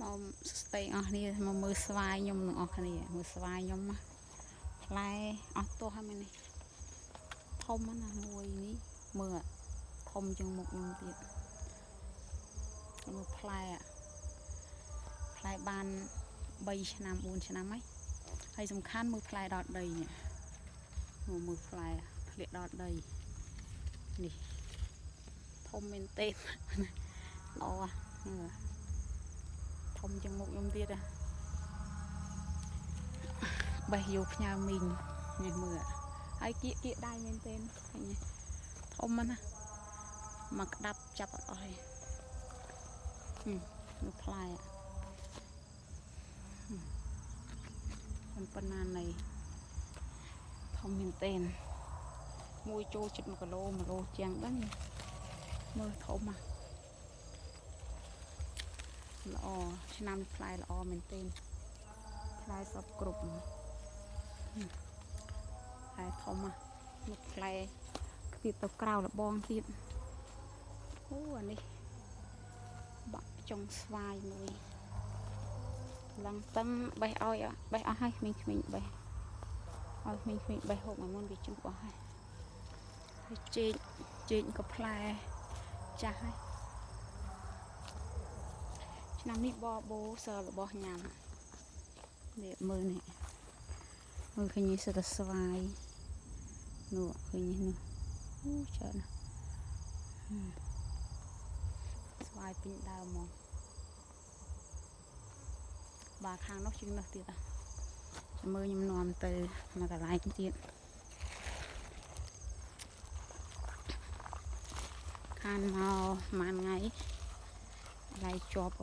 មកស្ទៃអស់គ្នាមកមើលស្វាយខ្ញុំនឹងអស់គ្នាមើលស្វាយខ្ញុំផ្លែអស់ទោះហើយមែននេះធំណាមួយនេះមើលធំជាងមុខខ្ញុំទៀតមើលផ្លែបាន3ឆ្នាំ4ឆ្នាំហើយសំខាន់មើលផ្លែដល់ដីនេះមើលផ្លែធ្លាក់ដល់ដីនេះធំមែនទេល្អធំជាងមុខខ្ញុំទៀតបេះយកផ្ញើមីងនេះមើលហើយគៀកដៃមែនទេឃើញធំណាមកក្តាប់ចាប់អត់អស់ហើយនោះផ្លែប៉ុណ្ណានៃធំមែនទេមួយចូលចិត្ត1 គីឡូជាងដែរមើលធំល្អឆ្នាំផ្លែល្អមែនទេផ្លែសពគ្រប់ផ្លែធំមុខផ្លែទៀតទៅក្រៅលបងទៀតអូអានេះបាក់ចុងស្វាយមួយឡើងតឹងបេះឲ្យបេះអស់ហើយក្មេងៗបេះឲ្យក្មេងៗបេះហូបមួយមុនវាជុះអស់ហើយចេកក៏ផ្លែចាស់ហើយឆ្នាំនេះបបោសរបស់ញ៉ាំនេះមើលនេះមើលឃើញសិតស្វាយនោះឃើញនេះអូច្រើនណាស់ស្វាយពេញដើមមកបាទខាងនោះជាងនោះទៀតចាំមើលខ្ញុំនាំទៅមកកន្លែងទៀតខានមកប្រហែលថ្ងៃកន្លែងជាប់